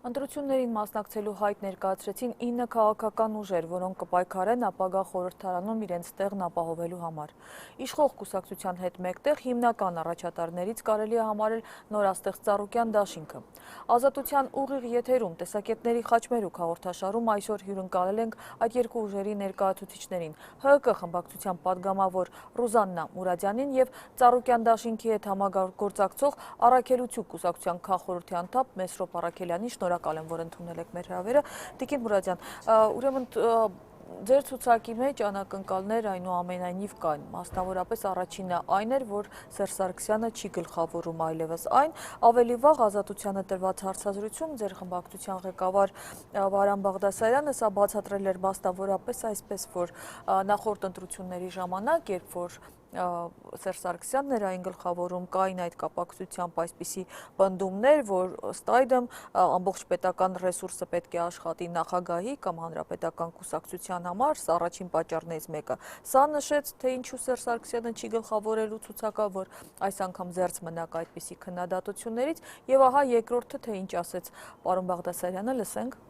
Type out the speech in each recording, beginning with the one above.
Ընտրություններին մասնակցելու հայտ ներկայացրեցին 9 քաղաքական ուժեր, որոնք կպայքարեն ապագա խորհրդարանում իրենց տեղն ապահովելու համար։ Իշխող կուսակցության հետ մեկտեղ հիմնական առաջատարներից կարելի է համարել նորաստեղծ Ծառուկյան դաշինքը։ Ազատության ուղիղ եթերում տեսակետների խաչմերուկ հաղորդաշարում այսօր հյուրընկալել ենք այդ երկու ուժերի ներկայացուցիչներին՝ ՀՀԿ խմբակցության падգամավոր Ռուզաննա Մուրադյանին եւ Ծառուկյան դաշինքի հետ համագործակցող Առաքելություն կուսակցության քաղխորհրդի անդամ Մեսրոպ Առաքելյանին շնորհակալ եմ, որ ընդունել եք մեր հրավերը։ Տիկին Մուրադյան, ուրեմն ձեր ցուցակի մեջ անակնկալներ այնուամենայնիվ կան, մասնավորապես առաջինը այն էր, որ Սերժ Սարգսյանը չի գլխավորում այլևս այն, ավելի վաղ Ազատությանը տրված հարցազրույցում ձեր խմբակցության ղեկավար Վարան Բաղդասարյանը սա բացատրել էր մասնավորապես այսպես, որ նախորդ ընտրությունների ժամանակ, երբ որ Սերժ Սարգսյանն էր այն գլխավորում, կային այդ կապակցությամբ այսպիսի պնդումներ, որ ըստ այդմ ամբողջ պետական ռեսուրսը պետք է աշխատի նախագահի կամ հանրապետական կուսակցության համար, սա առաջին պատճառներից մեկը։ Սա նշեց, թե ինչու Սերժ Սարգսյանը չի գլխավորելու ցուցակը, որ այս անգամ զերծ մնաք այդպիսի քննադատություններից, եւ ահա երկրորդը, թե ինչ ասեց պարոն Բաղդասարյանը, լսենք։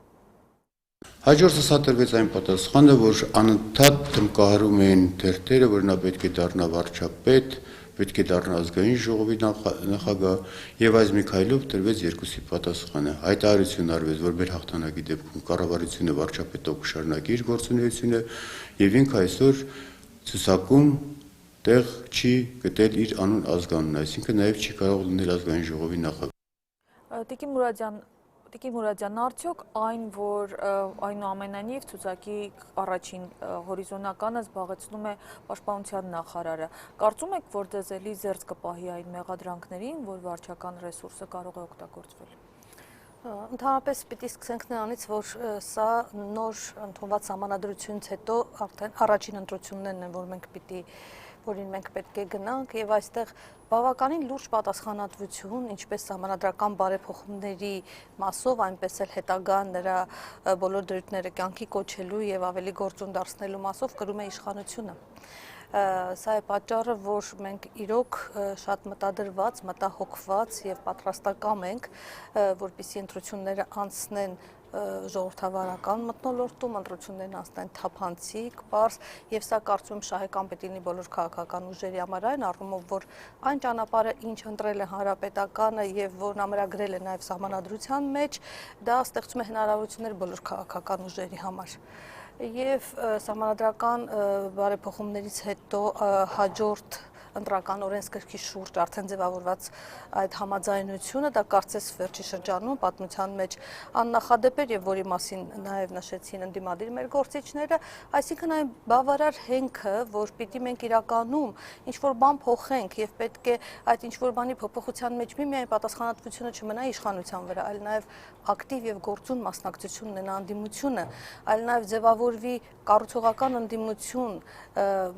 Հաջորդը սա տրվեց այն պատասխանը, որ անընդհատ տնկահարում էին թերթերը, որ նա պետք է դառնա վարչապետ, պետք է դառնա ազգային ժողովի նախագահ, եւ այս մի քայլով տրվեց երկուսի պատասխանը։ Հայտարարություն արվեց, որ մեր հաղթանակի դեպքում կառավարությունը վարչապետով կշարունակի իր գործունեությունը, եւ ինքը այսօր ցուցակում տեղ չի գտել իր անուն ազգանունը, այսինքն նաեւ չի կարող լինել ազգային ժողովի նախագահ։ Տիկին Մուրադյան, արդյոք այն, որ այնուամենայնիվ ցուցակի առաջին հորիզոնականը զբաղեցնում է պաշտպանության նախարարը, կարծում եք, որ ձեզ էլի զերծ կպահի այն մեղադրանքներին, որ վարչական ռեսուրսը կարող է օգտագործվել։ Ընդհանրապես պիտի սկսենք նրանից, որ սա նոր ընդունված սահմանադրությունից հետո արդեն առաջին ընտրություններն են, որին մենք պետք է գնանք, եւ այստեղ բավականին լուրջ պատասխանատվություն, ինչպես սահմանադրական բարեփոխումների մասով, այնպես էլ հետագա նրա բոլոր դրույթները կյանքի կոչելու եւ ավելի գործուն դարձնելու մասով կրում է իշխանությունը։ Սա է պատճառը, որ մենք իրոք շատ մտադրված, մտահոգված եւ պատրաստակամ ենք, որպեսզի ընտրությունները անցնեն ժողովրդավարական մթնոլորտում, ընտրություններն անցնեն թափանցիկ, պարզ, եւ սա կարծում եմ շահեկան պետք է լինի բոլոր քաղաքական ուժերի համար այն առումով, որ այն ճանապարհը, ինչ ընտրել է հանրապետականը եւ որն ամրագրել է նաեւ սահմանադրության մեջ, դա ստեղծում է հնարավորություններ բոլոր քաղաքական ուժերի համար։ Եվ սահմանադրական բարեփոխումներից հետո հաջորդ ընտրական օրենսգրքի շուրջ արդեն ձևավորված այդ համաձայնությունը, դա կարծես վերջի շրջանում պատմության մեջ աննախադեպ էր եւ որի մասին նաեւ նշեցին ընդդիմադիր մեր գործիչները, այսինքն այն բավարար հենքը, որ պիտի մենք իրականում ինչ որ բան փոխենք եւ պետք է այդ ինչ որ բանի փոփոխության մեջ միայն պատասխանատվությունը չմնա իշխանության վրա, այլ նաեւ ակտիվ եւ գործուն մասնակցություն ունենա ընդդիմությունը, այլ նաեւ ձևավորվի կառուցողական ընդդիմություն,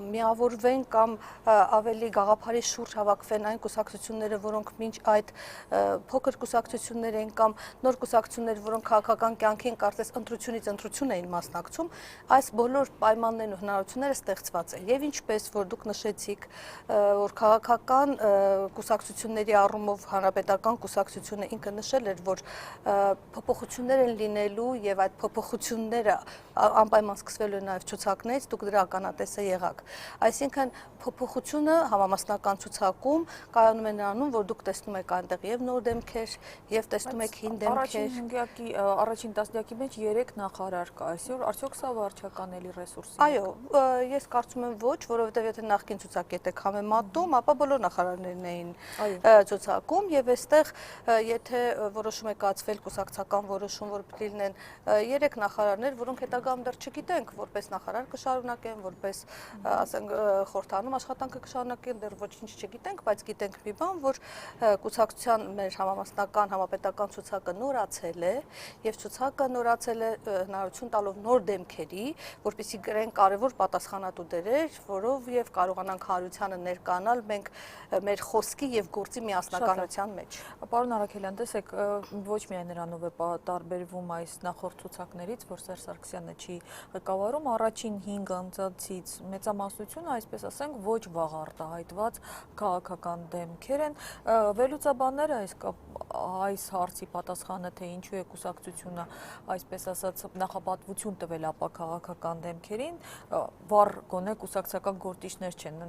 միավորվեն կամ ավելի գաղափարի շուրջ հավաքվեն այն կուսակցությունները, որոնք մինչ այդ փոքր կուսակցություններ են կամ նոր կուսակցություններ, որոնք քաղաքական կյանքին կարծես ընտրությունից ընտրություն էին մասնակցում, այս բոլոր պայմաններն ու հնարավորությունները ստեղծված են։ Եվ ինչպես որ դուք նշեցիք, որ քաղաքական կուսակցությունների առումով հանրապետական կուսակցությունը ինքը նշել էր, որ փոփոխություններ են լինելու եւ այդ փոփոխությունները անպայման սկսվելու են նաեւ ցուցակներից, դուք դրա ականատեսը եղաք։ Այսինքն փոփոխությունը համամասնական ցուցակում կայանում է նրանում, որ դուք տեսնում եք այնտեղ եւ նոր դեմքեր, եւ տեսնում եք հին դեմքեր։ Առաջին տասնյակի մեջ 3 նախարար կա, այսօր արդյոք սա վարչական էլի ռեսուրսի։ Այո, ես կարծում եմ ոչ, որովհետեւ եթե նախկին ցուցակի հետ համեմատում, ապա բոլոր նախարարներն էին ցուցակում եւ այստեղ եթե որոշում է կայացվել կուսակցական որոշում, որ պետք է լինեն 3 նախարարներ, որոնք հետագայում դեռ չգիտենք, որպես նախարար կշարունակեն, որպես ասենք խորհրդարանում աշխատանքը կշարունակեն, դեռ ոչինչ չգիտենք, բայց գիտենք մի բան, որ կուսակցության մեր համամասնական համապետական ցուցակը նորացել է եւ ցուցակը նորացել է հնարավորություն տալով նոր դեմքերի, որպեսզի գրեն կարևոր պատասխանատու դերեր, որով եւ կարողանանք հանրությանը ներկայանալ մենք մեր խոսքի եւ գործի միասնականության մեջ։ Պարոն Առաքելյան, տեսեք, ոչ միայն նրանով է տարբերվում այս նախորդ ցուցակներից, որ Սերժ Սարգսյանը չի ղեկավարում, առաջին 5 անձանցից մեծամասնությունը, այսպես ասենք, ոչ վաղ արտահայտված քաղաքական դեմքեր են։ Վերլուծաբանները այս հարցի պատասխանը, թե ինչու է կուսակցությունը այսպես ասած նախապատվություն տվել ապա քաղաքական դեմքերին, վառ գոնե կուսակցական գործիչներ չեն,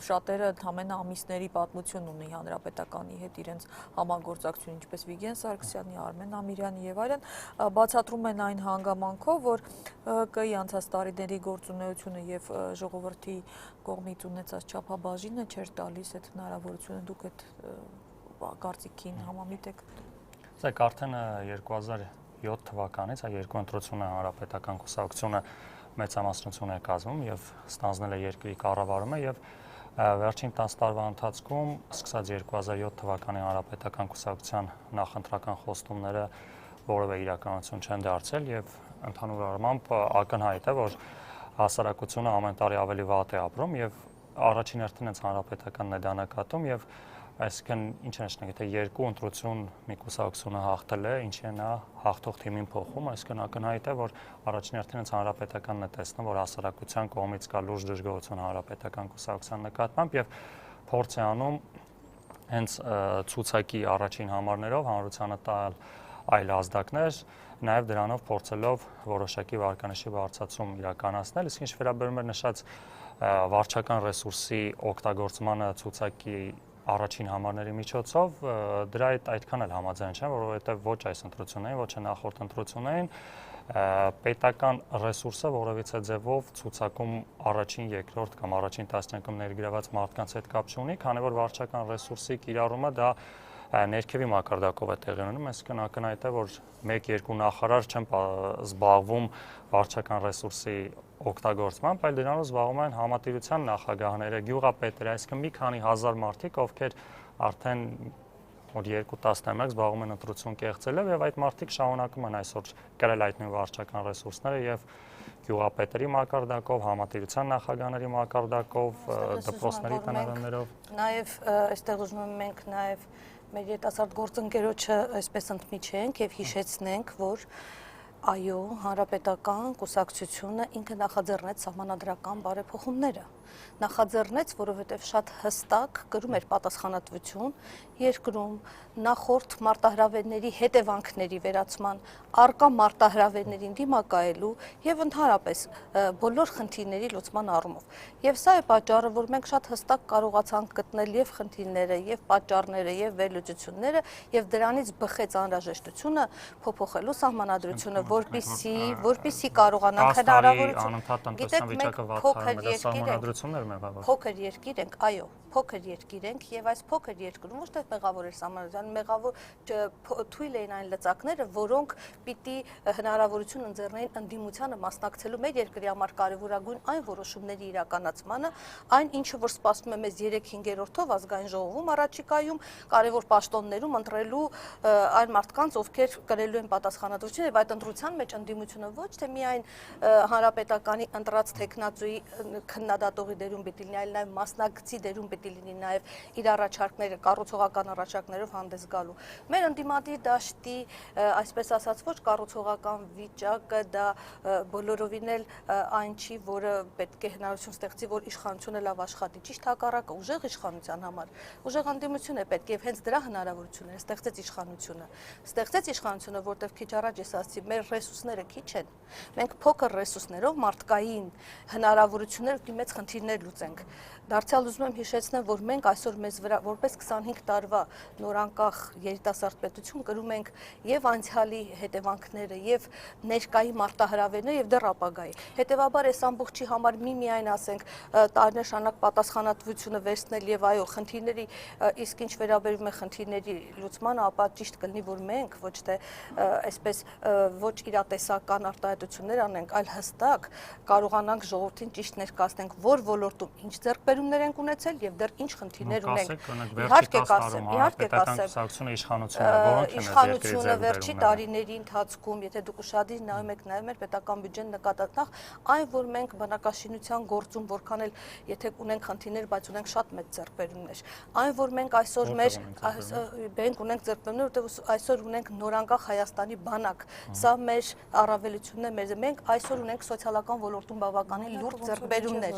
շատերը ընդամենը ամիսների պատմություն ունի Հանրապետականի հետ իրենց համագործակցություն, ինչպես Վիգեն Սարգսյանի, Արմեն Ամիրյանի եւ այլն, բացատրում են այն հանգամանքով, որ ՀԿ-ի անցած տարիների գործունեությունը եւ ժողովրդի կողմից ունեցած չափաբաժինը չէր տալիս այդ հնարավորությունը, դուք այդ կարծիքին համամիտ եք։ Սա արդեն 2007 թվականից երկու ընտրությունը Հանրապետական կուսակցությունը մեծամասնություն է կազմում եւ ստանձնել է երկրի կառավարումը եւ վերջին 10 տարվա ընթացքում սկսած 2007 թվականի Հանրապետական կուսակցության նախընտրական խոստումները որևէ իրականություն չեն դարձել եւ ընդհանուր առմամբ ակնհայտ է, որ հասարակությունը ամեն տարի ավելի վատ է ապրում եւ առաջին հերթին հենց Հանրապետականն է դա նկատում եւ այսինքն ինչ է նշանակում, թե երկու ընտրություն մի կուսակցությունը հաղթել է, ինչի է նա հաղթող թիմին փոխում, այսինքն ակնհայտ է, որ առաջին հերթին հենց Հանրապետականն է տեսնում, որ հասարակության կողմից կա լուրջ դժգոհություն Հանրապետական կուսակցության նկատմամբ եւ փորձ է անում հենց ցուցակի առաջին համարներով հանրությանը տալ այլ ազդակներ, նաեւ դրանով փորձելով որոշակի վարկանիշի բարձրացում իրականացնել, իսկ ինչ վերաբերում է նշած վարչական ռեսուրսի օգտագործմանը ցուցակի առաջին համարների միջոցով դրա հետ այդքան էլ համաձայն չեմ, որովհետև ոչ այս ընտրություններին, ոչ նախորդ ընտրություններին պետական ռեսուրսը որևիցե ձևով ցուցակում առաջին, երկրորդ կամ առաջին տասնյակում ներգրաված մարդկանց հետ կապ չունի, քանի որ վարչական ռեսուրսի կիրառումը դա ներքևի մակարդակով է տեղի ունենում, այսինքն ակնհայտ է, որ 1-2 նախարար չեն զբաղվում վարչական ռեսուրսի օգտագործմամբ, այլ դրանով զբաղվում են համատիրության նախագահները, գյուղապետերը, այսինքն մի քանի հազար մարդիկ, ովքեր արդեն 2 տասնամյակ զբաղվում են ընտրություն կեղծելով եւ այդ մարդիկ շարունակում են այսօր կրել այդ նույն վարչական ռեսուրսները եւ գյուղապետերի մակարդակով, համատիրության նախագահների մակարդակով, դպրոցների տնօրեններով։ Նաեւ այստեղ ուզում եմ մենք նաեւ մեր երիտասարդ գործընկերոջը այսպես ընդմիջենք եւ հիշեցնենք, որ այո, Հանրապետական կուսակցությունը ինքը նախաձեռնեց սահմանադրական բարեփոխումները։ Նախաձեռնեց, որովհետև շատ հստակ կրում էր պատասխանատվություն երկրում նախորդ մարտահրավերների հետևանքների վերացման, արկա մարտահրավերներին դիմակայելու եւ ընդհանրապես բոլոր խնդիրների լուծման առումով։ Եվ սա է պատճառը, որ մենք շատ հստակ կարողացանք գտնել եւ խնդիրները, եւ պատճառները, եւ վերլուծությունները, եւ դրանից բխեց անհրաժեշտությունը փոփոխելու սահմանադրությունը, որպեսզի կարողանանք հնարավորություն։ Գիտեք, մենք փոքր երկիր ենք, այո, փոքր երկիր ենք եւ այս փոքր երկրում ոչ թե մեղավոր էր սահմանադրության, մեղավոր թույլ էին այն լծակները, որոնք պիտի հնարավորություն ընձեռնեին ընդդիմությանը մասնակցելու մեր երկրի համար կարևորագույն այն որոշումների իրականացմանը, այն ինչը որ սպասվում է մեզ 3/5-ով ազգային ժողովում առաջիկայում կարևոր պաշտոններում ընտրելու այն մարդկանց, ովքեր կրելու են պատասխանատվություն եւ այդ ընտրության մեջ ընդդիմությունը ոչ թե միայն հանրապետականի ընտրած տեխնացուի քննադատողի դերում պիտի լինի, այլ նաեւ մասնակցի դերում պիտի լինի նաեւ իր առաջարկները, կառուցողական առաջարկներով հանդես գալու։ Մեր ընդդիմադիր դաշտի, այսպես ասած, ոչ կառուցողական վիճակը դա բոլորովին էլ այն չի, որը պետք է հնարավորություն ստեղծի, որ իշխանությունը լավ աշխատի։ Ճիշտ հակառակը, ուժեղ իշխանության համար, ուժեղ ընդդիմություն է պետք եւ հենց դրա հնարավորությունները ստեղծեց իշխանությունը։ Ստեղծեց իշխանությունը, որտեղ քիչ առաջ ես ասացի, մեր ռեսուրսները քիչ են։ Մենք փոքր ռեսուրսներով մարդկային հնարավորություններ ու մեծ խնդիրներ լուծենք։ Դարձյալ ուզում եմ հիշեցնել, որ մենք այսօր մեզ վրա որպես 25 տարվա նորանկախ երիտասարդ պետություն կրում ենք եւ անցյալի հետևանքները, եւ ներկայի մարտահրավերները եւ դեռ ապագայի։ Հետեւաբար այս ամբողջի համար միայն ասենք տարիներ շարունակ պատասխանատվությունը վերցնել եւ այո, խնդիրների իսկ ինչ վերաբերում է խնդիրների լուծմանը, ապա ճիշտ կլինի, որ մենք ոչ թե այսպես ոչ իրատեսական արտահայտություններ անենք, այլ հստակ կարողանանք ժողովրդին ճիշտ ներկայացնենք, որ ոլորտում ինչ ձեռքբերումներ ենք ունեցել եւ դեռ ինչ խնդիրներ ունենք։ Իհարկե կասեմ, իշխանությունը վերջի տարիների ընթացքում, եթե դուք ուշադիր նայում եք նաեւ մեր պետական բյուջեն նկատառնախ, այն որ մենք բնակաշինության գործում որքան էլ եթե ունենք խնդիրներ, բայց ունենք շատ մեծ ձեռքբերումներ։ Այն որ մենք այսօր ունենք ձեռքբերումներ, որտեղ այսօր ունենք նորանկախ Հայաստանի բանակ։ Սա մեր առավելությունն է, մենք այսօր ունենք սոցիալական ոլորտում բավականին լուրջ ձեռքբերումներ։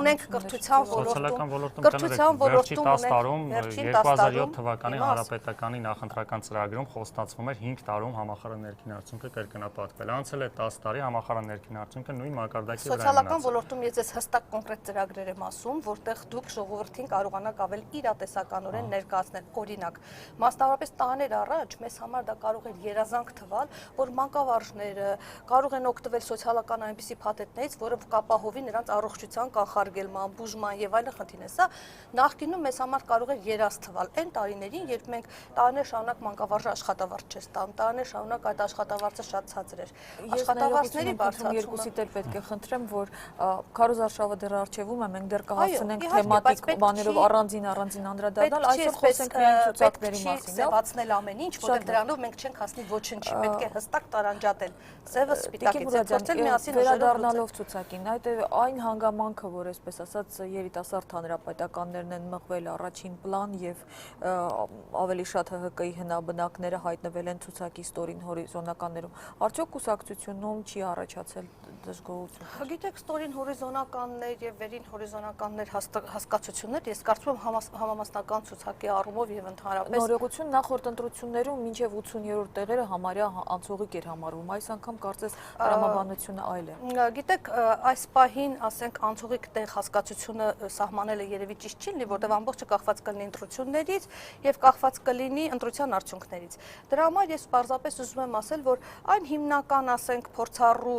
Ունենք կրթության Սոցիալական ոլորտում վերջի 10 տարում 2007 թվականի հանրապետականի նախընտրական ծրագրում խոստացվում էր 5 տարում համախառն ներքին արդյունքը կրկնապատկվել։ Անցել է 10 տարի, համախառն ներքին արդյունքը նույն մակարդակի վրա է մնացել։ Սոցիալական ոլորտում ես հստակ կոնկրետ ծրագրեր եմ ասում, որտեղ դուք ժողովրդին կարողանաք ավել իրատեսականորեն ներկայացնել։ Օրինակ, մասնավորապես տարիներ առաջ մեզ համար դա կարող էր երազանք թվալ, որ մանկավարժները կարող են օգտվել սոցիալական այնպիսի փաթեթներից, որը կապահովի նրանց առողջության կանխարգելման, բուժման եւ այլն խնդիրներ։ Սա նախկինում մեզ համար կարող էր երազ թվալ։ Այն տարիներին, երբ մենք տարիներ շարունակ մանկավարժը աշխատավարձ չես տանում, տարիներ շարունակ այդ աշխատավարձը շատ ցածր էր։ Աշխատավարձների բարձրացումը դեռ պետք է խնդրեմ, որ Քարոզ Արշավը դեռ արխիվում է, մենք դեռ կհասցնենք թեմատիկ բաներով առանձին անդրադառնալ, այսօր խոսենք միայն ցուցակների մասին, սևացնել ամեն ինչ, որտեղ դրանով մենք չենք հասնի ոչնչի, պետք է հստակ տարանջատել, սևը սպիտակից, փորձել միասին վերադառնալով ցուցակին, այն հանգամանքը, որ այսպես ասած երիտասարդ հանրապետականներն են մղվել առաջին պլան եւ ավելի շատ ՀՀԿ-ի հնաբնակները հայտնվել են ցուցակի ստորին հորիզոնականներում, արդյոք կուսակցությունում չի առաջացել դժգոհություն։ Գիտեք, ստորին հորիզոնականներ եւ վերին հորիզոնականներ հասկացություններ, ես կարծում եմ համամասնական ցուցակի առումով եւ ընդհանրապես նորոգություն նախորդ ընտրություններում մինչեւ 80-րդ տեղերը համարյա անցողիկ էր համարվում, այս անգամ կարծես տրամաբանությունը այլ է։ Գիտեք, այս պահին, ասենք, անցողիկ տեղ հասկացությունը սահմանելը երևի ճիշտ չի լինի, որտեղ ամբողջը կախված կլինի ընտրություններից եւ կախված կլինի ընտրության արդյունքներից։ Դրա համար ես պարզապես ուզում եմ ասել, որ այն հիմնական, ասենք, փորձառու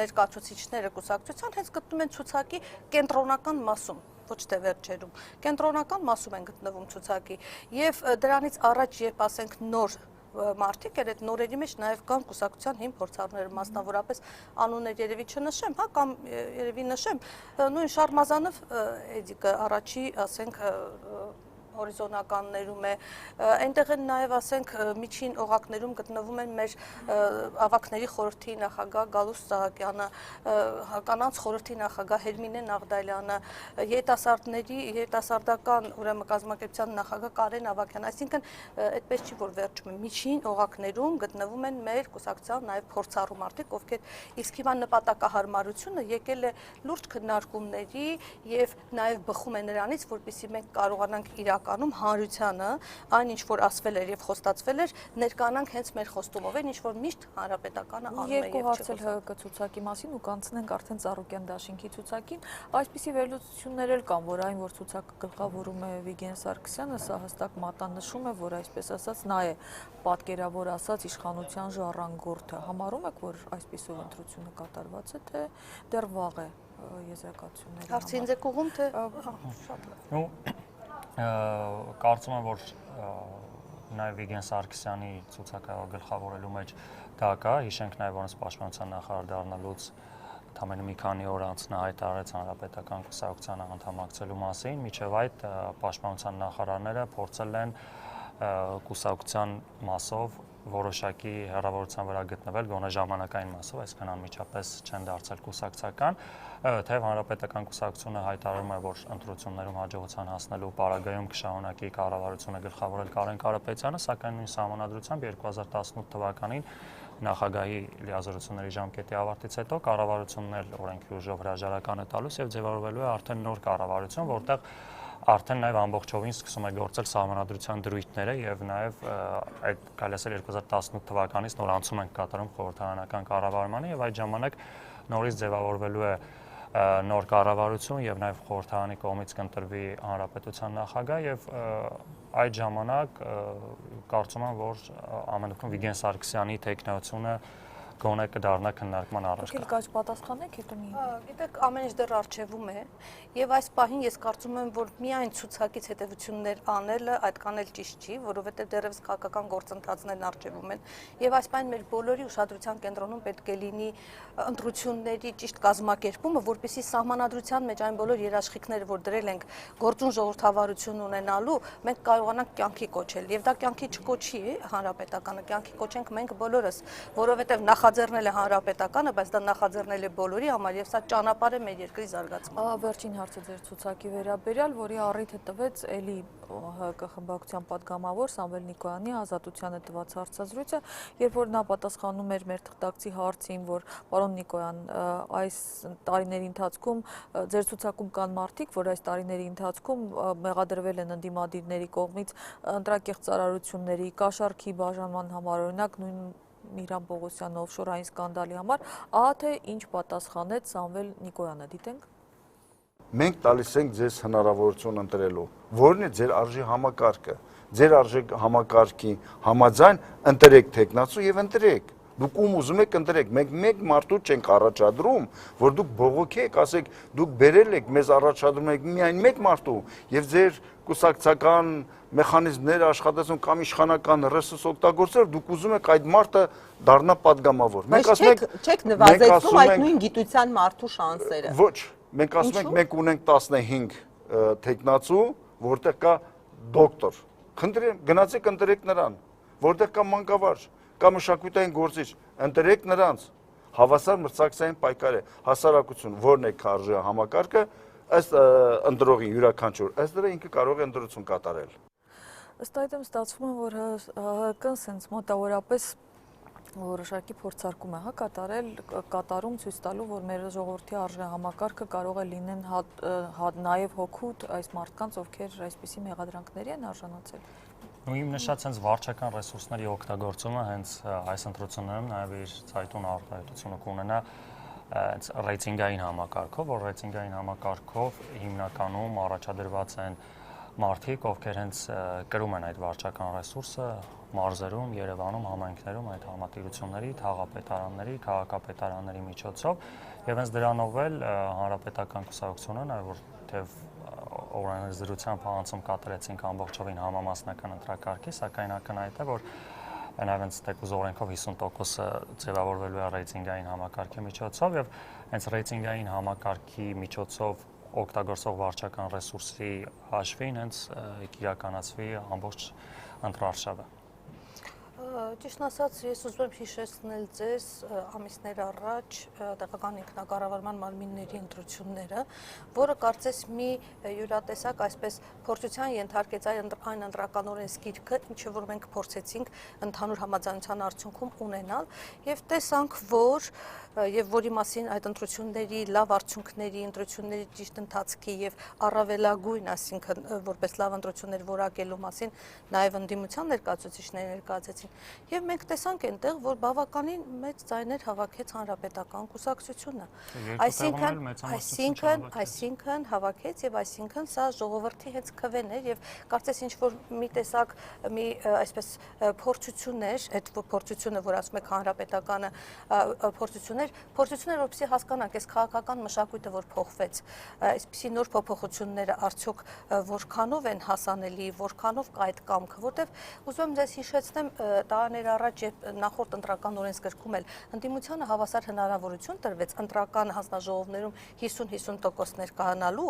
ներկայացուցիչները կուսակցության հենց գտնում են ցուցակի կենտրոնական մասում, ոչ թե վերջերում։ Կենտրոնական մասում են գտնվում ցուցակի եւ դրանից առաջ, երբ ասենք նոր մարդիկ էր, այդ նորերի մեջ նաև կան կուսակցության հիմ փորձառուներ, մասնավորապես անուններ երևի չնշեմ, հա, կամ երևի նշեմ, նույն Շարմազանով Էդիկը առաջի, ասենք, հորիզոնականներում է, այնտեղ են նաև, ասենք, միջին օղակներում գտնվում են մեր ավագների խորհրդի նախագահ Գալուս Սահակյանը, կանանց խորհրդի նախագահ Հերմինե Նաղդալյանը, երիտասարդական ուրեմն կազմակերպության նախագահ Կարեն Ավագյանը, այսինքն այդպես չի, որ վերջում է, միջին օղակներում գտնվում են մեր կուսակցության նաև փորձառու մարդիկ, ովքեր իսկ հիմա նպատակահարմարությունը եկել է լուրջ քննարկումների եւ նաև բխում է նրանից, որպեսզի մենք կարողանանք իրականում հանրությանը այն ինչ որ ասվել էր եւ խոստացվել էր ներկանանք հենց մեր խոստումով, այն ինչ որ միշտ հանրապետականը անում է եւ երկու հարցել ՀԿ ցուցակի մասին ու կանցնենք արդեն Ծառուկյան դաշինքի ցուցակին, այսպիսի վերլուծություններ էլ կան, որ այն որ ցուցակը գլխավորում է Վիգեն Սարգսյանը, սա հստակ մատնանշում է, որ այսպես ասած նա է պատկերավոր ասած իշխանության ժառանգորդը։ Համարում եք, որ այսպիսով ընտրությունը կատարված է, թե դեռ վաղ է եզրակացությունների համար։ Հարցը ինձ է կողում, թե կարծում եմ, որ նաև Վիգեն Սարգսյանի ցուցակը գլխավորելու մեջ դա կա, հիշենք նաև որոնց պաշտպանության նախարար դառնալուց ընդամենը մի քանի օր անց նա հայտարարեց հանրապետական կուսակցությանը անդամակցելու մասին, մինչև այդ պաշտպանության նախարարները փորձել են կուսակցության մասով որոշակի հեռավորության վրա գտնվել գոնե ժամանակային մասով, այսինքն անմիջապես չեն դարձել կուսակցական, թեև հանրապետական կուսակցությունը հայտարարում է, որ ընտրություններում հաջողության հասնելու պարագայում կշարունակի կառավարությունը գլխավորել Կարեն Կարապետյանը, սակայն նույն սահմանադրությամբ 2018 թվականին նախագահի լիազորությունների ժամկետի ավարտից հետո կառավարությունն էլ օրենքի ուժով հրաժարական է տալուս եւ ձևավորվելու է արդեն նոր կառավարություն, որտեղ արդեն նաև ամբողջովին սկսում է գործել սահմանադրության դրույթները եւ նաև այդ կարելի ասել 2018 թվականից նոր անցում ենք կատարում խորհրդարանական կառավարմանը եւ այդ ժամանակ նորից ձևավորվելու է նոր կառավարություն եւ նաև խորհրդարանի կողմից կընտրվի հանրապետության նախագահ եւ այդ ժամանակ կարծում եմ, որ ամենուր Վիգեն Սարգսյանի տեխնայությունը գոնե կդառնա քննարկման առաջ։ Դուք էլ պատասխանեք, հետո մի։ Գիտեք, ամեն ինչ դեռ արժևում է եւ այս պահին ես կարծում եմ, որ միայն ցուցակից հետեւություններ անելը այդքան էլ ճիշտ չի, որովհետեւ դեռևս քաղաքական գործընթացներն արժևում են եւ այս պահին մեր բոլորի ուշադրության կենտրոնում պետք է լինի ընտրությունների ճիշտ կազմակերպումը, որպեսզի սահմանադրության մեջ այն բոլոր երաշխիքները, որ դրել ենք գործուն ժողովրդավարություն ունենալու, մենք կարողանանք կյանքի կոչել եւ դա կյանքի չկոչի հանրապետականը, կյանքի կոչենք մենք բոլորս, որովհետեւ նախաձեռնել է հանրապետականը, բայց դա նախաձեռնել է բոլորի համար եւ սա ճանապարհ է մեր երկրի զարգացման։ Վերջին հարցը ձեր ցուցակի վերաբերյալ, որի առիթը տվեց էլի ՀԿ խմբակցության падգամավոր Սամվել Նիկոյանի Ազատությանը տված հարցազրույցը, երբ որ նա պատասխանում էր մեր թղթակցի հարցին, որ պարոն Նիկոյան, այս տարիների ընթացքում ձեր ցուցակում կան մարդիկ, որ այս տարիների ընթացքում մեղադրվել են ընդդիմադիրների կողմից ընտրակեղծ ծառայությունների, կաշառքի բաժանման համար, օրինակ նույն Միրան Պողոսյանի օֆշորային սկանդալի համար, ահա թե ինչ պատասխանեց Սամվել Նիկոյանը, դիտենք։ Մենք տալիս ենք ձեզ հնարավորություն ընտրելու, որն է ձեր արժի համակարգը, ձեր արժի համակարգի համաձայն ընտրեք թեկնածու եւ ընտրեք։ Դուք ում ուզում եք ընտրեք, մենք մեկ մարդու չենք առաջադրում, որ դուք բողոքեք, ասեք, դուք բերել եք, մեզ առաջադրում եք միայն մեկ մարդու եւ ձեր կուսակցական մեխանիզմները աշխատեցում կամ իշխանական ռեսուրս օգտագործել, դուք ուզում եք այդ մարդը դառնա падգամավոր։ Մենք ասում ենք, չեք նվազեցնում այդ նույն գիտության մարդու շանսերը։ Ոչ, մենք ասում ենք, մենք ունենք 15 թեկնածու, որտեղ կա դոկտոր։ Խնդրեմ, գնացեք ընտրեք նրան, որտեղ կա մանկավարժ, կա մշակութային գործիչ, ընտրեք նրանց։ Հավասար մրցակցային պայքար է, հասարակություն, որն է քարժի համակարգը, ըստ ընտրողի յուրաքանչյուր, ըստ դրա ինքը կարող է ընտրություն կատարել։ Ըստ այդմ ստացվում է, որ ՀՀԿ-ն սենց մոտավորապես որոշակի փորձարկում է կատարում ցույց տալու, որ մեր ժողովրդի արժե համակարգը կարող է լինեն նաև հոգուտ այս մարդկանց, ովքեր այսպիսի մեղադրանքների են արժանացել։ Ու իմ նշած հենց վարչական ռեսուրսների օգտագործումը հենց այս ընտրություններում նաև իր ցայտուն արտահայտությունը կունենա հենց ռեյտինգային համակարգով, որ ռեյտինգային համակարգով հիմնականում առաջադրված են մարդիկ, ովքեր հենց կրում են այդ վարչական ռեսուրսը մարզերում, Երևանում, համայնքներում այդ համատիրությունների, թաղապետարանների, քաղաքապետարանների միջոցով եւ հենց դրանով էլ հանրապետական կուսակցությունը նաեւ որտեւ օրենսդրությամբ անցում կատարեցինք ամբողջովին համամասնական ընտրակարգի, սակայն ակնհայտ է, որ նաեւ հենց տեկուզ օրենքով 50% ձևավորվելու է ռեյտինգային համակարգի միջոցով եւ հենց ռեյտինգային համակարգի միջոցով օգտագործող վարչական ռեսուրսի հաշվին հենց իրականացվի ամբողջ ընտրարշավը։ Ճիշտ ասած, ես ուզում եմ հիշեցնել ձեզ ամիսներ առաջ տեղական ինքնակառավարման մարմինների ընտրությունները, որը կարծես մի յուրատեսակ այսպես փորձության ենթարկեց այն ընտրական օրենսգիրքը, ինչը որ մենք փորձեցինք ընդհանուր համաձայնության արդյունքում ունենալ եւ տեսանք, որ եւ որի մասին այդ ընտրությունների լավ արդյունքների, ընտրությունների ճիշտ ընթացքի եւ առավելագույն, այսինքն որպես լավ ընտրություններ որակելու մասին նաեւ ընդդիմության ներկայացուցիչները ներկայացեցին։ Եվ մենք տեսանք այնտեղ, որ բավականին մեծ ձայներ հավաքեց հանրապետական կուսակցությունը։ Այսինքն հավաքեց եւ այսինքն սա ժողովրդի հենց քվեն էր եւ կարծես ինչ որ մի տեսակ մի այսպես փորձություն էր, այդ փորձությունը, որ ասում եք հանրապետականը փորձություններ, որպեսզի հասկանանք այս քաղաքական մշակույթը, որ փոխվեց, այսպիսի նոր փոփոխությունները արդյոք որքանով են հասանելի, որքանով կա այդ կամքը, որտեվ ուզում եմ ձեզ հիշեցնեմ տարիներ առաջ նախորդ ընտրական օրենսգրքում էլ ընդդիմությանը հավասար հնարավորություն տրվեց ընտրական հանձնաժողովներում 50-50% ներկայանալու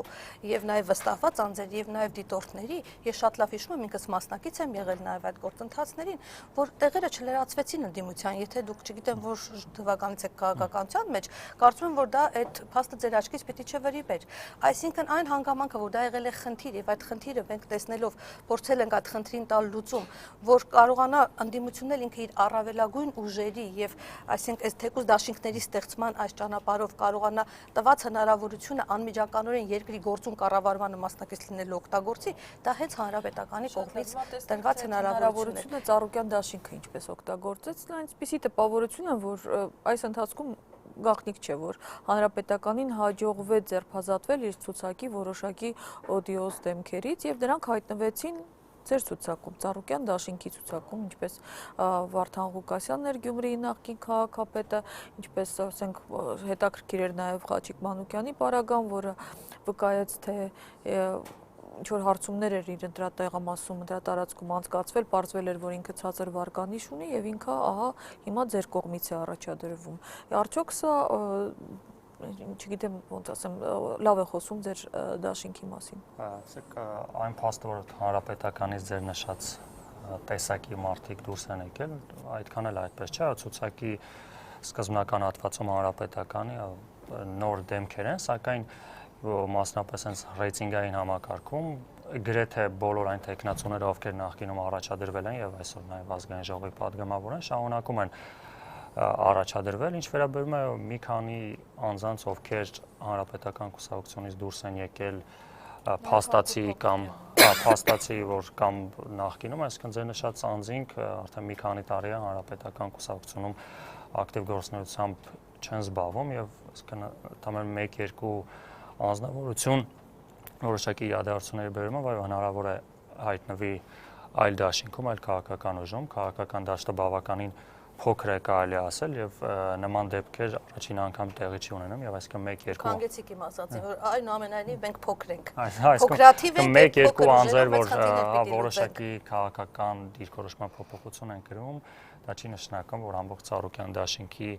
եւ նաեւ վստահված անձեր եւ նաեւ դիտորդների, ես շատ լավ հիշում եմ, ինքս մասնակից եմ եղել նաեւ այդ գործընթացներին, որ տեղերը չլրացվեցին ընդդիմության, եթե դուք չգիտեմ որ թվականից եք քաղաքականության մեջ, կարծում եմ որ դա այդ փաստը ձեր աչքից պիտի չվրիպեր։ Այսինքն այն հանգամանքը, որ դա եղել է խնդիր եւ այդ խնդիրը մենք տեսնելով փորձել ենք այդ խնդրին տալ լուծում, որ կարողանա ընդդիմությունն էլ ինքը իր առավելագույն ուժերի եւ այսինքն այս թեկուզ դաշինքների ստեղծման այս ճանապարհով կարողանա տված հնարավորությունը անմիջականորեն երկրի գործուն կառավարմանը մասնակից լինելու օգտագործի, դա հենց հանրապետականի կողմից տրված հնարավորություն է։ Ծառուկյան դաշինքը ինչպես օգտագործեց, նա այնպեսի տպավորություն է, որ այս ընթացքում գաղտնիք չէ, որ հանրապետականին հաջողվեց ձերբազատվել իր ցուցակի որոշակի օդիոզ դեմքերից եւ դրանք հայտնվեցին ձեր ցուցակում, Ծառուկյան դաշինքի ցուցակում, ինչպես Վարդան Ղուկասյանն էր Գյումրիի նախկին քաղաքապետը, ինչպես ասենք հետաքրքիր էր նաև Խաչիկ Մանուկյանի պարագան, որը վկայեց, թե ինչ որ հարցումներ էր իր ընտրատեղամասում, ընտրատարածքում անցկացվել, պարզվել էր, որ ինքը ցածր վարկանիշ ունի եւ ինքը ահա հիմա ձեր կողմից է առաջադրվում։ Արդյոք սա չգիտեմ ոնց ասեմ, լավ է խոսում ձեր դաշինքի մասին։ Ասեք այն փաստը, որ հանրապետականից ձեր նշած տեսակի մարդիկ դուրս են եկել, այդքան էլ այդպես չէ, ցուցակի սկզբնական հատվածում հանրապետականի նոր դեմքեր են, սակայն մասնապես հենց ռեյտինգային համակարգում գրեթե բոլոր այն տեխնացուները, ովքեր նախկինում առաջադրվել են եւ այսօր նաեւ ազգային ժողովի падգամավոր են, շարունակում են առաջադրվել, ինչ վերաբերում է մի քանի անձանց, ովքեր հանրապետական կուսակցությունից դուրս են եկել փաստացի կամ փաստացի, որ կամ նախկինում, այսինքն ձեր նշած անձինք արդեն մի քանի տարի է հանրապետական կուսակցությունում ակտիվ գործունեությամբ չեն զբաղվում եւ այսինքն 1-2 անձնավորություն որոշակի իրադարձությունների բերումը, որ հնարավոր է հայտնվի այլ դաշինքում, այլ քաղաքական ուժում, քաղաքական դաշտը բավականին փոքր է կարելի ասել եւ նման դեպքեր առաջին անգամ տեղի չի ունենում եւ այսինքն 1-2 Քանգեցիք իմ ասածին, որ այնուամենայնիվ մենք փոքր ենք։ Փոքրաթիվ ենք 1-2 անձեր, որ որոշակի քաղաքական դիրքորոշման փոփոխություն են կրում, դա չի նշանակում, որ ամբողջ Ծառուկյան դաշինքի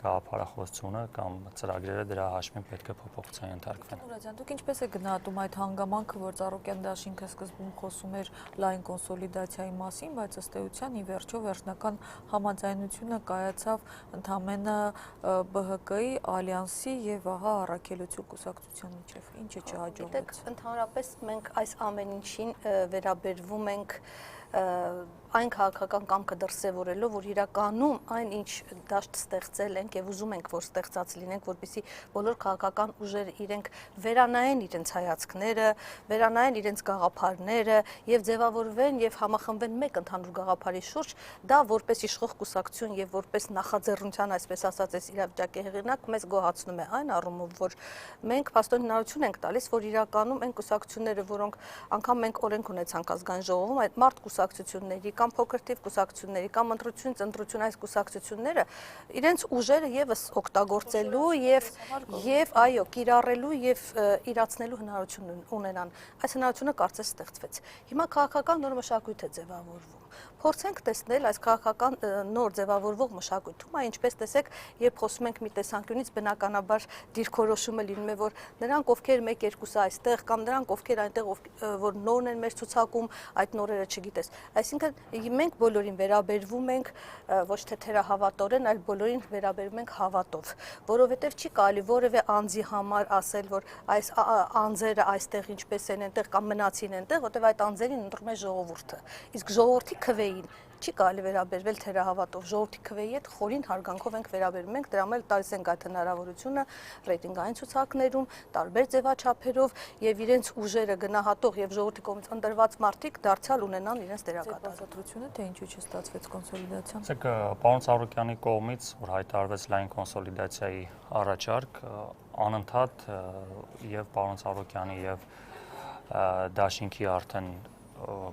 գաղափարախոսությունը կամ ծրագրերը դրա հաշվին պետք է փոփոխության ենթարկվեն։ Նուրազյան, դուք ինչպես եք գնահատում այդ հանգամանքը, որ Ծառուկյան դաշինքը սկզբում խոսում էր լայն կոնսոլիդացիայի մասին, բայց ըստ էության ի վերջո վերջնական համաձայնությունը կայացավ ընդամենը ԲՀԿ-ի, Ալյանսի եւ ահա Առաքելություն կուսակցության միջեւ։ Ինչը չհաջողվեց։ Ընդհանրապես մենք այս ամեն ինչին վերաբերվում ենք այն քաղաքական կամքը դրսևորելով, որ իրականում այն ինչ դաշտ ստեղծել ենք եւ ուզում ենք, որ ստեղծած լինենք, որպեսզի բոլոր քաղաքական ուժերը իրենք վերանայեն իրենց հայացքները, վերանայեն իրենց գաղափարները եւ ձևավորվեն եւ համախմբվեն մեկ ընդհանուր գաղափարի շուրջ, դա որպես իշխող կուսակցություն եւ որպես նախաձեռնության, այսպես ասած, այս իրավիճակի հեղինակ մեզ գոհացնում է այն առումով, որ մենք փաստորեն հնարավորություն ենք տալիս, որ իրականում այն կուսակցությունները, որոնք անգամ մենք օրենք ունեցանք ազգային ժողովում, այդ մարդ կուսակցությունների կամ փոքր թիվ կուսակցությունների կամ ընտրություն այս կուսակցությունները իրենց ուժերը եւս օգտագործելու եւ այո կիրառելու եւ իրացնելու հնարավորություն ունենան։ Այս հնարավորությունը կարծես ստեղծվեց։ Հիմա քաղաքական նոր մշակույթ է ձևավորվում։ Փորձենք տեսնել այս քաղաքական նոր ձևավորվող մշակույթում, ինչպես տեսեք, երբ խոսում ենք մի տեսանկյունից, բնականաբար դիրքորոշումը լինում է, որ նրանք ովքեր 1-2-ը այստեղ կամ նրանք ովքեր այնտեղ որ նորն են մեր ցուցակում, այդ նորերը չգիտես։ Այսինքն մենք բոլորին վերաբերվում ենք ոչ թե թերահավատորեն, այլ բոլորին վերաբերվում ենք հավատով, որովհետև չի կարելի որևէ անձի համար ասել, որ այս անձերը այստեղ ինչպես են այնտեղ կամ մնացին այնտեղ, որովհետև այդ անձերին ընտրում է ժողովուրդը։ Իսկ ժողովրդի քվեին չի կարելի վերաբերվել թերահավատով, ժողովրդի քվեի հետ խորին հարգանքով ենք վերաբերվում ենք, դրա համար տալիս ենք այդ հնարավորությունը ռեյտինգային ցուցակներում, տարբեր ձևաչափերով եւ իրենց ուժերը գնահատող եւ ժողովրդի կողմից ընտրված մարդիկ դարձյալ ունենան իրենց դերակատարությունը, թե ինչու չստացվեց կոնսոլիդացիան։ Իսկ պարոն Ծառուկյանի կողմից, որ հայտարարվեց լայն կոնսոլիդացիայի առաջարկ, անընդհատ եւ պարոն Ծառուկյանի եւ դաշինքի արդեն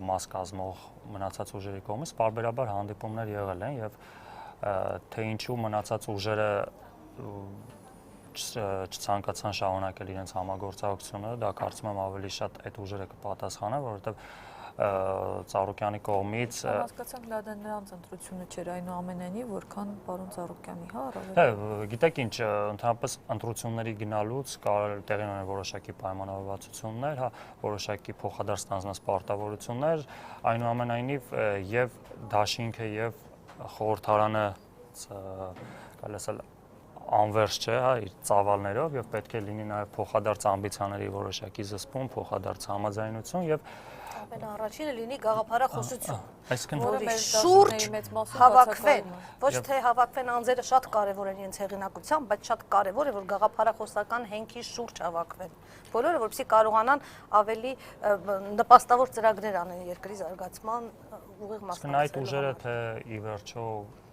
մաս կազմող մնացած ուժերի կողմից բարբերաբար հանդիպումներ եղել են եւ թե ինչու մնացած ուժերը չցանկացան շարունակել իրենց համագործակցությունը, դա կարծում եմ ավելի շատ այդ ուժերը կպատասխանեն, որովհետեւ Ծառուկյանի կողմից հասկացանք դա նրանց ընտրությունը չէր այնուամենայնիվ, որքան պարոն Ծառուկյանի, հա, առավել։ Հա, գիտեք ինչ, ընդհանրապես ընտրությունների գնալուց կարող տեղի ունեն որոշակի պայմանավորվածություններ, հա, որոշակի փոխադարձ ստանձնած պարտավորություններ, այնուամենայնիվ եւ դաշինքը եւ խորհրդարանը կարելի ասել անվերջ չէ, հա, իր ծավալներով եւ պետք է լինի նաեւ փոխադարձ ամբիցիաների որոշակի զսպում, փոխադարձ համաձայնություն եւ Առաջինը լինի գաղափարախոսություն, այսինքն որի շուրջ հավաքվեն, ոչ թե հավաքվեն անձերը շատ կարևոր են իրենց հեղինակությամբ, բայց շատ կարևոր է, որ գաղափարախոսական հենքի շուրջ հավաքվեն։ Բոլորը, որպեսզի կարողանան ավելի նպաստավոր ծրագրեր անեն երկրի զարգացման ուղիղ մասնակցելու։ Այդ ուժերը թե ի վերջո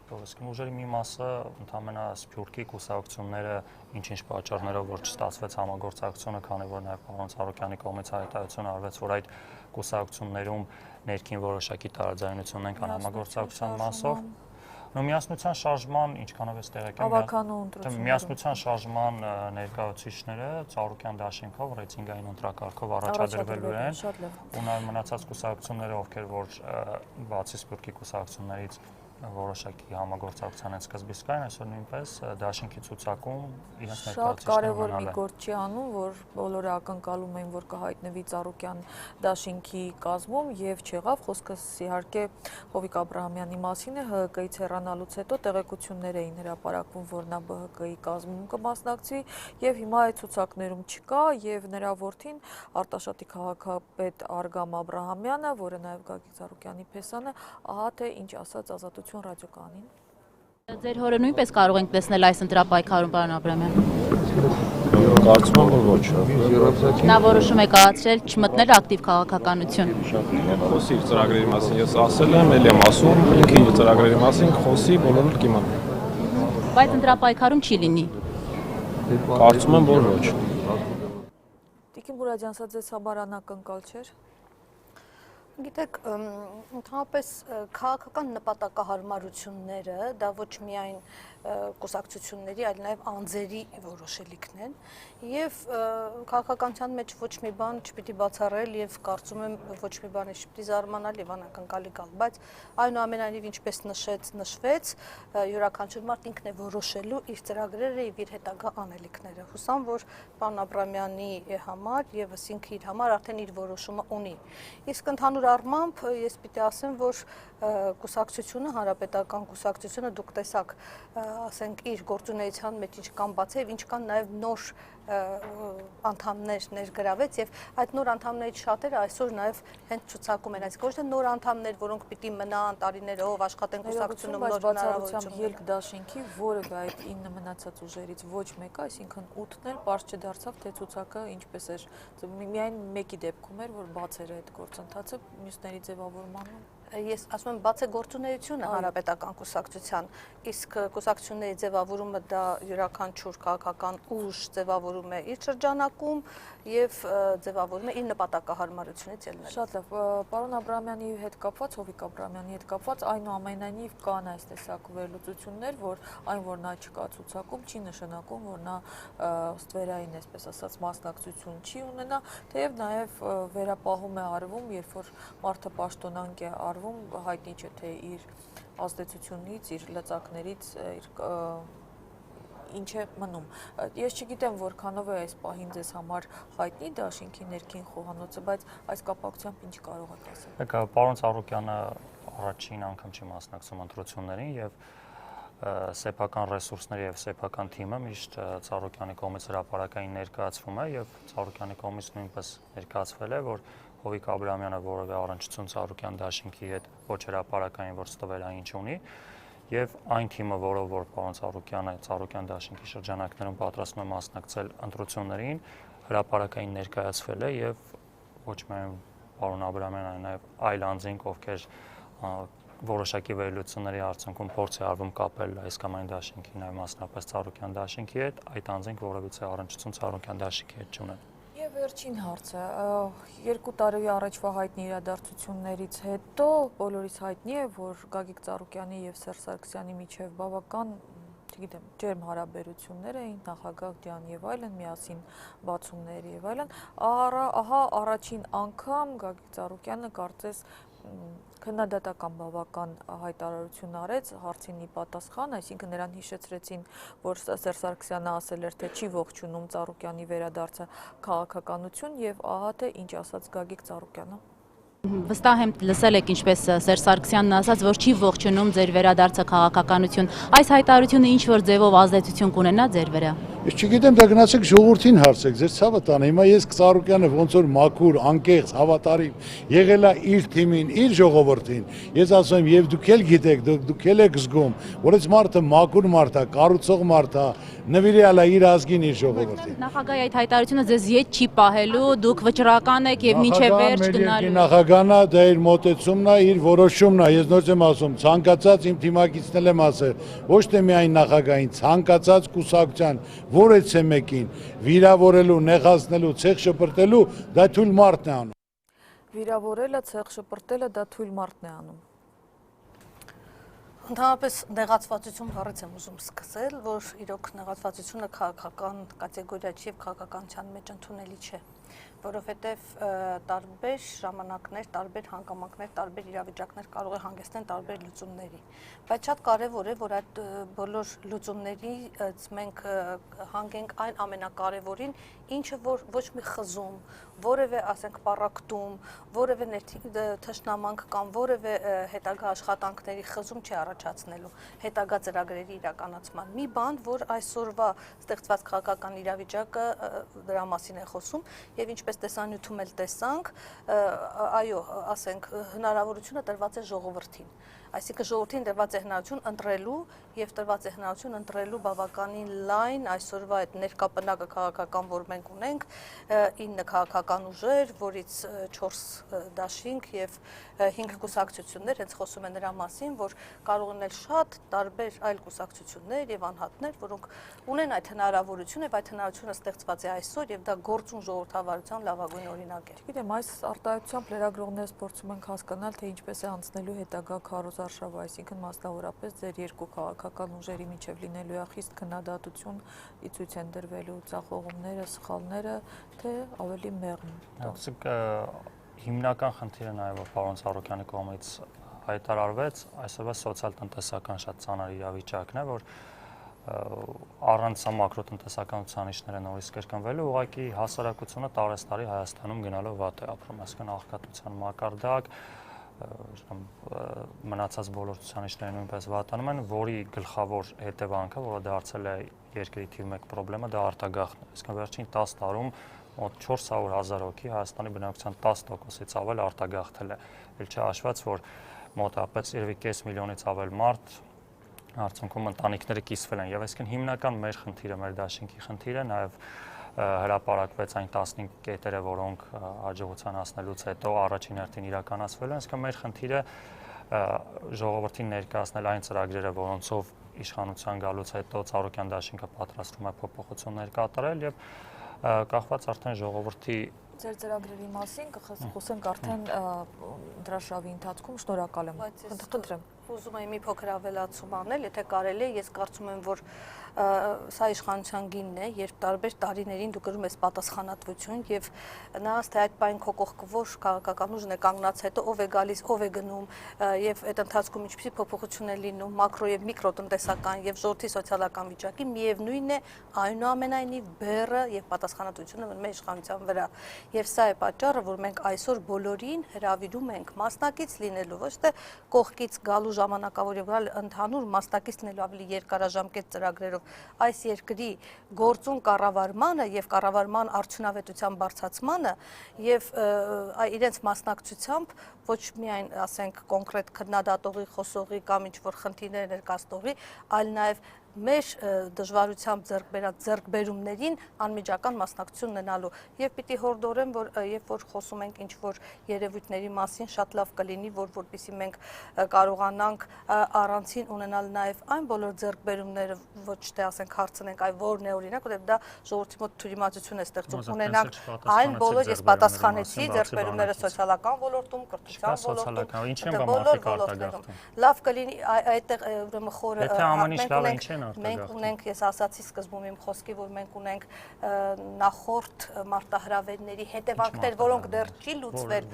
Իսկ ուժերի մի մասը ընդհանրապես սփյուռքի կուսակցությունները ինչ-ինչ պատճառներով որ չստացվեց համագործակցությունը, քանի որ նաև պարոն Ծառուկյանի կողմից հայտարարություն արվեց, որ այդ կուսակցություններում ներքին որոշակի տարաձայնություն են կան համագործակցության մասով։ Միասնության շարժման ինչքանով է տեղեկան միասնության շարժման ներկայացուցիչները Ծառուկյան դաշինքով ռեյտինգային ընտրակարգով առաջադրվելու են ու նաև մնացած կուսակցությունները, ովքեր որ բացի սփյուռքի կուսակցություններից որոշակի համագործակցության են սկզբից կային, այսօր նույնպես դաշինքի ցուցակում իրենց Շատ կարևոր մի գործ չի անում, որ բոլորը ակնկալում էին, որ կհայտնվի Ծառուկյան դաշինքի կազմում եւ չեղավ, խոսքս իհարկե Հովիկ Աբրահամյանի մասին է, ՀՀԿ-ից հեռանալուց հետո տեղեկություններ էին հրապարակվում, որ նա ԲՀԿ-ի կազմում կմասնակցի եւ հիմա այդ ցուցակներում չկա եւ նրա որդին Արտաշատի քաղաքապետ Արգամ Աբրահամյանը, որը նաեւ Գագիկ Ծառուկյանի փեսան է, ահա թե ինչ ասաց Ազատություն ռադիոկայանին։ Ձեր հորը նույնպես կարող ենք տեսնել այս ընտրապայքարում, պարոն Աբրահամյան։ Կարծում եմ, որ ոչ։ Նա որոշում է կայացրել չմտնել ակտիվ քաղաքականություն։ Խոսի իր ծրագրերի մասին, ես ասել եմ, ելի եմ ասում, ինքը իր ծրագրերի մասին խոսի, բոլորը կիմանան։ Բայց ընտրապայքարում չի լինի։ Կարծում եմ, որ ոչ։ Տիկին Բուրաջյան, սա ձեզ համար անակնկալ չէր։ Գիտեք, ընդհանրապես քաղաքական նպատակահարմարությունները դա ոչ միայն կուսակցությունների, այլ նաև անձերի որոշելիքն են եւ քաղաքականության մեջ ոչ մի բան չպիտի բացառել եւ կարծում եմ ոչ մի բանի չպիտի զարմանալ եւ անակնկալի գալ, բայց այնուամենայնիվ ինչպես նշվեց, յուրաքանչյուր մարդ ինքն է որոշելու իր ծրագրերը եւ իր հետագա անելիքները։ Հուսամ, որ պարոն Աբրահամյանի համար եւս ինքը իր համար արդեն իր որոշումը ունի։ Իսկ ընդհանուր առմամբ ես պիտի ասեմ, որ կուսակցությունը, հանրապետական կուսակցությունը դուք տեսաք, ասենք իր գործունեության մեջ ինչ կան բացի եւ ինչ կան նաեւ նոր անդամներ ներգրավեց եւ այդ նոր անդամներից շատերը այսօր նաեւ հենց ցուցակում են, այսինքն ոչ թե նոր անդամներ, որոնք պիտի մնան տարիներով աշխատեն կուսակցությունում նոր հնարավորություններ։ Ելք դաշինքի, որևէ այդ 9 մնացած ուժերից ոչ մեկը, այսինքն 8-ն էլ պարզ չդարձավ, թե ցուցակը ինչպես էր։ Միայն մեկի դեպքում էր, որ բաց էր այդ գործընթացը, մյուսների ձևավորմանը։ Ես ասում եմ, բաց է գործունեությունը հանրապետական կուսակցության, իսկ կուսակցությունների ձևավորումը դա յուրաքանչյուր քաղաքական ուժ ձևավորում է իր շրջանակում եւ ձևավորում է իր նպատակահարմարությունից ելնելով։ Շատ լավ, պարոն Աբրահամյանի հետ կապված, Հովիկ Աբրահամյանի հետ կապված, այնուամենայնիվ կան այս տեսակ վերլուծություններ, որ այն, որ նա չկա ցուցակում, չի նշանակում, որ նա ստվերային, այսպես ասած, մասնակցություն չի ունենա, թեև նաեւ վերապահում է արվում, երբ որ մարդը պաշտոնանկ է արվում, հայտնի չէ թե իր ազդեցությունից, իր լծակներից, իր ինչ է մնում։ Ես չգիտեմ որքանով է այս պահին ձեզ համար հայտնի դաշինքի ներքին խոհանոցը, բայց այս կապակցությամբ ինչ կարող եք ասել։ Եկա, պարոն Ծառուկյանը առաջին անգամ չի մասնակցում ընտրություններին եւ սեփական ռեսուրսների եւ սեփական թիմը միշտ Ծառուկյանի կողմից հրապարակային ներկայացվում է եւ Ծառուկյանի կողմից նույնպես ներկայացվել է, որ Հովիկ Աբրահամյանը որևէ առնչություն Ծառուկյան դաշինքի հետ ոչ հրապարակային, որ ստվերային չունի, եւ այն թիմը, որով որ պարոն Ծառուկյանը Ծառուկյան դաշինքի շրջանակներում պատրաստվում է մասնակցել ընտրություններին, հրապարակային ներկայացվել է եւ ոչ միայն պարոն Աբրահամյանը, նաեւ այլ անձինք, ովքեր որոշակի վերլուծությունների արդյունքում փորձ է արվում կապել այս կամ այն դաշինքի, նաեւ մասնապես Ծառուկյան դաշինքի հետ, այդ անձինք որևիցե առնչություն Ծառուկյան դաշինքի հետ չունեն։ Եվ վերջին հարցը, 2 տարի առաջվա հայտնի իրադարձություններից հետո բոլորիս հայտնի է, որ Գագիկ Ծառուկյանի եւ Սերժ Սարգսյանի միջև բավական, չգիտեմ, ջերմ հարաբերություններ էին, նախագահ Դյան եւ այլն, միասին բացումներ եւ այլն, ահա առաջին անգամ Գագիկ Ծառուկյանը կարծես քննադատական բավական հայտարարություն արեց հարցին ի պատասխան, այսինքն նրան հիշեցրեցին, որ Սերժ Սարգսյանը ասել էր, թե չի ողջունում Ծառուկյանի վերադարձը քաղաքականություն եւ ահա թե ինչ ասաց Գագիկ Ծառուկյանը։ Վստահ եմ լսել եք ինչպես Սերժ Սարգսյանն ասաց, որ չի ողջունում ձեր վերադարձը քաղաքականություն։ Այս հայտարարությունը ինչ որ ձևով ազդեցություն կունենա ձեր վրա։ Ես չգիտեմ, դա գնացեք ժողովրդին հարցեք, ձեր ցավը տանը։ Հիմա ես Ծառուկյանը ոնց որ մաքուր, անկեղծ, հավատարիմ եղել է իր թիմին, իր ժողովրդին։ Ես ասում եմ, եւ դուք էլ գիտեք, դուք էլ եք զգում, որ այս մարդը մաքուր մարդ է, կառուցող մարդ է, նվիրյալ է իր ազգին, իր ժողովրդին։ Նախագահի այդ հայտարարությունը ձեզ ետ չի պահելու, դուք վճռական եք եւ մինչեւ վերջ գնալու։ Նախագահն է, դա իր մոտեցումն է, իր որոշումն է։ Ես նոր եմ ասում, ցանկացած իմ թիմակիցն եմ ասել, ոչ թե միայն նախագահին, ցանկացած կուսակցության որեցե մեկին վիրավորելու, նեղացնելու, ցեղ շպրտելու, դա թույլ մարդն է անում։ Վիրավորելը, ցեղ շպրտելը դա թույլ մարդն է անում։ Ընդհանրապես նեղացվածություն բառից եմ ուզում սկսել, որ իրոք նեղացվածությունը քաղաքական կատեգորիա չի եւ քաղաքականության մեջ ընդունելի չէ։ որովհետև տարբեր ժամանակներ, տարբեր հանգամանքներ, տարբեր իրավիճակներ կարող է հանգեցնել տարբեր լուծումների։ Բայց շատ կարևոր է, որ այդ բոլոր լուծումներից մենք հանգենք այն ամենակարևորին, ինչը որ ոչ մի խզում, որևէ, ասենք, պառակտում, որևէ թշնամանք կամ որևէ հետագա աշխատանքների խզում չի առաջացնելու հետագա ծրագրերի իրականացման։ Մի բան, որ այսօրվա ստեղծված քաղաքական իրավիճակը դրա մասին է խոսում, եւ ինչպես տեսանյութում էլ տեսանք, այո, ասենք, հնարավորությունը տրված է ժողովրդին։ Այսինքն ժողովրդին տրված է հնարավորություն ընտրելու եւ տրված է հնարավորություն ընտրելու բավականին լայն այսօրվա այդ ներկա պնակը քաղաքական, որ մենք ունենք, 9 քաղաքական ուժեր, որից 4 դաշինք եւ 5 կուսակցություններ, հենց խոսում են նրա մասին, որ կարող են շատ տարբեր այլ կուսակցություններ եւ անհատներ, որոնք ունեն այդ հնարավորությունը եւ այդ հնարավորությունը ստեղծված է այսօր եւ դա գործուն ժողովրդավարության լավագույն օրինակ է։ Գիտեմ, այս արտահայտությամբ լրագրողներս փորձում ենք հասկանալ, թե ինչպես է անցնելու հետագա քարոզարշավը, այսինքն մասնավորապես ձեր երկու քաղաքական ուժերի միջև լինելու է խիստ քննադատություն, ի ցույց են դրվելու ձախողումները, սխալները, թե ավելի մեղմ։ Ասենք հիմնական խնդիրը նաև պարոն Ծառուկյանի կողմից հայտարարվեց, այսօրվա սոցիալ-տնտեսական շատ ծանր իրավիճակն է, որ առանց մակրոտնտեսական ցուցանիշները նորից կրկնվելու, ուղղակի հասարակությունը տարեստարի Հայաստանում գնալով վատ է ապրում, այսինքն աղքատության մակարդակ, մնացած բոլոր ցուցանիշները նույնպես վատանում են, որի գլխավոր հետևանքը, որը դարձել է երկրի թիվ 1 խնդրը, դա արտագաղթն է։ Այսինքն վերջին 10 տարում մոտ 400,000 հոգի Հայաստանի բնակչության 10%-ից ավել արտագաղթել է։ Էլ չհաշված, որ մոտավորապես 3.5 միլիոնից ավել մարդ արդյունքում ընտանիքները կիսվել են։ Եվ այսինքն հիմնական մեր խնդիրը, մեր դաշինքի խնդիրը, նաև հրապարակվեց այն 15 կետերը, որոնք հաջողության հասնելուց հետո առաջին հերթին իրականացվել են, այսինքն մեր խնդիրը ժողովրդին ներկայացնել այն ծրագրերը, որոնցով իշխանության գալուց հետո Ծառուկյան դաշինքը պատրաստվում է փոփոխություններ կատարել եւ կախված արդեն ժողովրդի Ձեր ծրագրերի մասին կխոսենք արդեն դրաշավի ընթացքում, շնորհակալ եմ։ Խնդրեմ։ Ուզում եմ մի փոքր ավելացում անել, եթե կարելի է, ես կարծում եմ, որ սա իշխանության գինն է, երբ տարբեր տարիներին դու կրում ես պատասխանատվություն եւ նայած թե այդ պայն քո կողքը որ քաղաքական ուժն է կանգնած հետո ով է գալիս, ով է գնում եւ այդ ընթացքում ինչպիսի փոփոխություն է լինում մակրո եւ միկրոտնտեսական եւ ժողովրդի սոցիալական վիճակի, միևնույնն է այնուամենայնիվ բեռը եւ պատասխանատվությունը մեր իշխանության վրա։ Եվ սա է պատճառը, որ մենք այսօր բոլորին հրավիրում ենք մասնակից լինելու, ոչ թե կողքից գալու ժամանակավոր եւ ընդհանուր մասնակից լինելու ավելի երկարաժամկետ ծրագրերով այս երկրի գործուն կառավարմանը եւ կառավարման արդյունավետության բարձրացմանը եւ իրենց մասնակցությամբ ոչ միայն ասենք կոնկրետ քննադատողի, խոսողի կամ ինչ որ խնդիրներ ներկայացնողի, այլ նաեւ մեր դժվարությամբ ձեռքբերումներին անմիջական մասնակցություն ունենալու եւ պիտի հորդորեմ, որ երբ որ խոսում ենք ինչ որ երևույթների մասին, շատ լավ կլինի, որպեսզի մենք կարողանանք առանցին ունենալ նաեւ այն բոլոր ձեռքբերումները, ոչ թե ասենք հարցնենք, այ որն է օրինակ, որտեղ դա ժողովրդի մոտ թյուրիմացություն է ստեղծում, ունենանք այն բոլոր, ես պատասխանեցի ձեռքբերումները սոցիալական ոլորտում, կրթության ոլորտում, ինչն է մարդիկ արտագաղթում։ Լավ կլինի այդտեղ ուրեմն խորը Մենք ունենք, ես ասացի սկզբում իմ խոսքի, որ մենք ունենք նախորդ մարտահրավերների հետևանքներ, որոնք դեռ չի լուծվել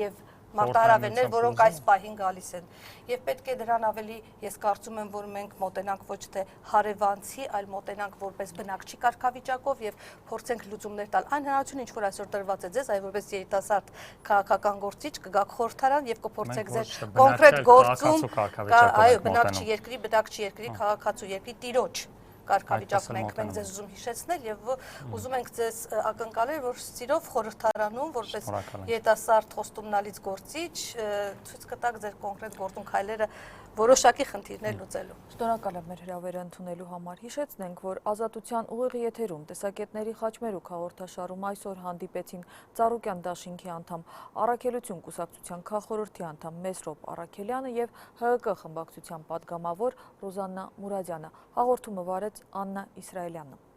եւ մարտահրավերներ, որոնք այս պահին գալիս են։ Եվ պետք է դրան ավելի, ես կարծում եմ, որ մենք մոտենանք ոչ թե հարևանցի, այլ մոտենանք որպես բնակչի կարգավիճակով եւ փորձենք լուծումներ տալ։ Այն հնարավորությունը, ինչ որ այսօր տրված է ձեզ, այ որպես երիտասարդ քաղաքական գործիչ կգաք խորհրդարան եւ կփորձեք ձեր կոնկրետ գործում, այո, բնակչի երկրի քաղաքացու երկրի տիրոջ կարգավիճակն ենք մենք ձեզ ուզում հիշեցնել եւ ուզում ենք ձեզ ակնկալել, որ սիրով խորհրդարանում որպես երիտասարդ խոստումնալից գործիչ ցույց կտաք ձեր կոնկրետ գործուն քայլերը որոշակի խնդիրներ լուծելու։ Շնորհակալ եմ մեր հրավերը ընդունելու համար։ Հիշեցնենք, որ Ազատության ուղիղ եթերում տեսակետների խաչմերուկ հաղորդաշարում այսօր հանդիպեցին Ծառուկյան դաշինքի անդամ, Առաքելություն կուսակցության քաղխորհրդի անդամ Մեսրոպ Առաքելյանը եւ ՀՀԿ խմբակցության պատգամավոր Ռոզաննա Մուրադյանը։ Հաղորդումը վարեց Աննա Իսրայելյանը։